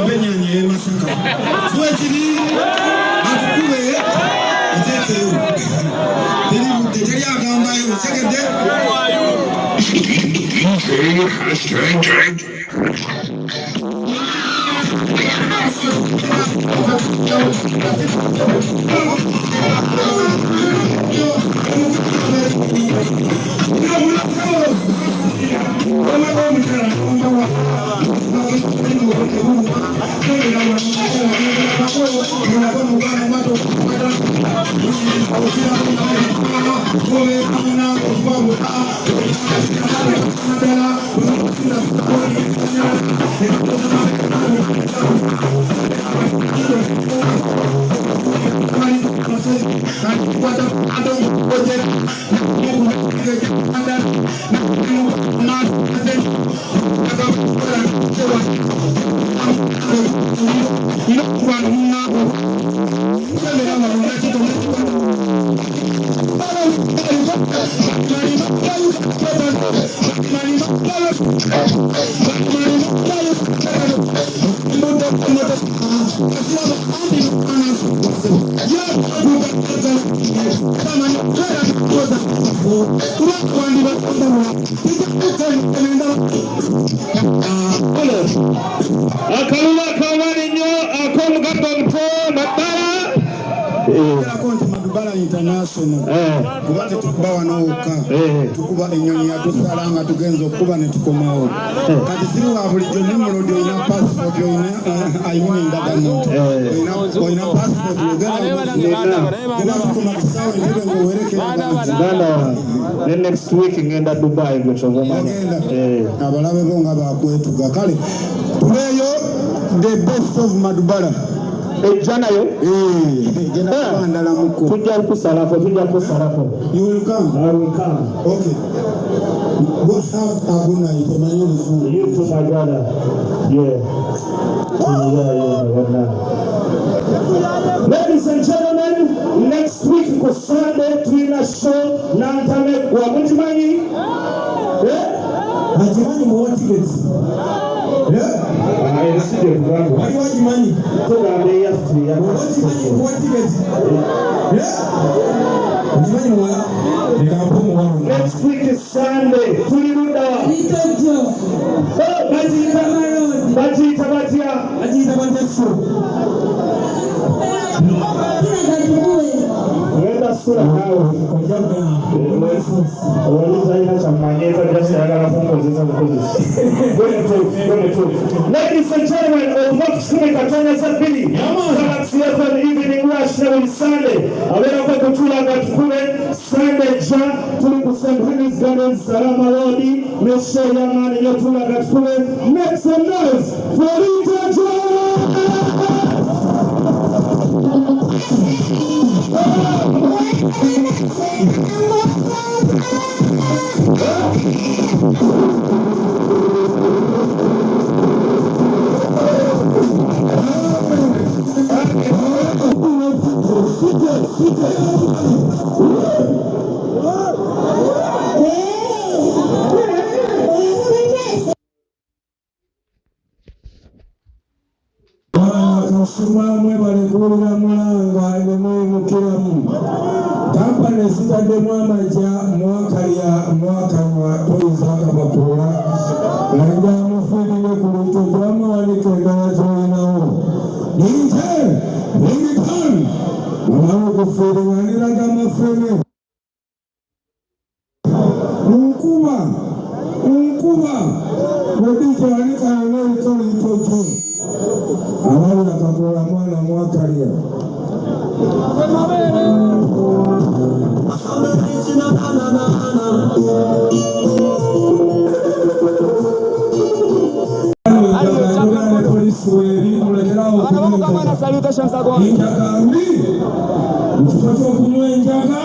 Benyanye masaka. Suwetini atukube ateke. Teri muteri agamba yo sekede. Kubate tukubawa n'oka tukuba ennyonyi yatusala tugenza okuba ne tukomawo kati siri wa bulijjo nimulodi olina passport olina ayina endagamuntu olina passport ogenda bakuma kisawo entebe ng'owerekera then next week ngenda Dubai abalabe bo nga bakwetuga kale tuleeyo the best of Madubala Jana yo? Tujja kusalapo. You will come? I will come. Okay. What have Abuna Itomayo? You to my brother. Ladies and gentlemen, next week for Sunday Twina show Nantame Guamujimani. Ajimani more tickets. I see the program. Why do you want money? Next week is Sunday. Ladies and gentlemen, evening rush on Sunday. Sunday John to St. Henry's Gardens, Salama Lodi, Mr. Yaman, Yotula Gatpule. Make some noise for Rita John! Mwe balekula mulanga elemwe mukiramu kampani zitadde mwamaja mwakanywa toyizaka bakula langa mufirire ku luto twamawanika endala gyolinawo ninte bringitan mulamu okufiringa niraga mafene nkuba bwedija wanikana noyitolitojo abali akakola mwana mwakalya salutations ago. Injaga mbi. Mtupacho kunywa injaga.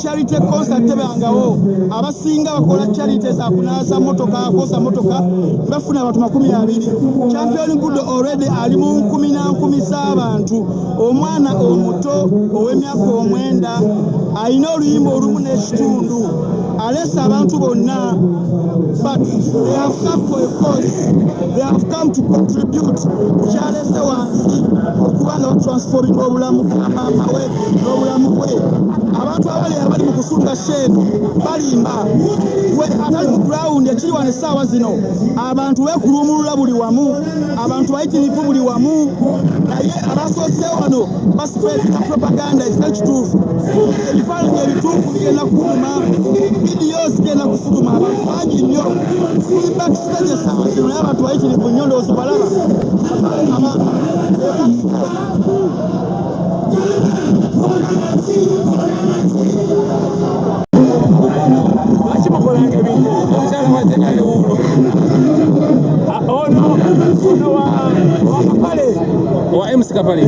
charity concert tebangawo abasinga bakola charity za kunaza motoka akosa motoka bafuna abantu 20 champion good already ali mu 10 z'abantu omwana omuto ow'emyaka omwenda ayina oluyimba olumu n'ekitundu alesa abantu bonna but they have come for a cause they have come to contribute kyalese wansi okubanga batransforming obulamu bw'amaama we n'obulamu bwe abantu abali mu kusunga sheefu balimba we atali mu ground ekiri wane essaawa zino abantu bekulumulula buli wamu abantu bayitirivu buli wamu naye abasoose wano baspreadinga propaganda ekitali kituufu ebifaananyi ebituufu bigenda kuuma vidiyo zigenda kufuluma abantu bangi nnyo backstage essaawa zino naye abantu bayitirivu nnyo ndowooza balaba wa MC Kapale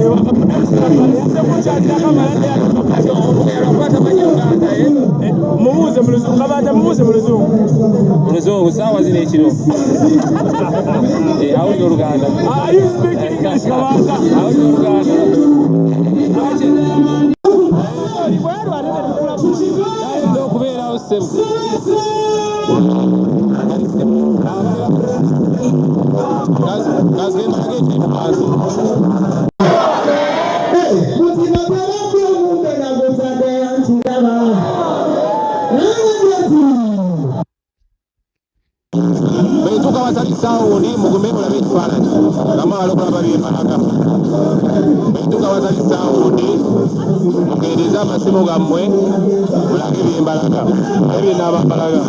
muzungu sawa zine ekiro awulira Oluganda awulira Oluganda okubeera awo ssemu betuka watalisawo ndi mugume olabe ekifaananyi ngamala okulaba byembalaga betuka watalisawo ndi mukendeeza amasimu gammwe mulage byembalaga ebyenaabambalaga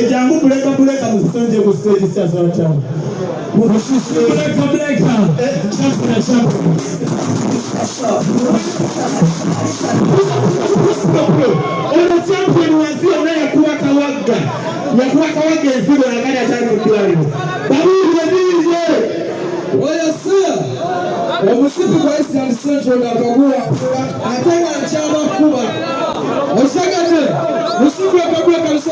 Jangu buleka musonje ku stage sasa wachana. Buleka. Ona champion wazio na yakuwa kawaga. Yakuwa kawaga ezilo ngani ataka kuplani. Babu ndiye. Waya sir. Wabusipi kwa Eastern Central na Kagua. Atanga na chama kubwa. Usagate. Usiku ya kabla kabisa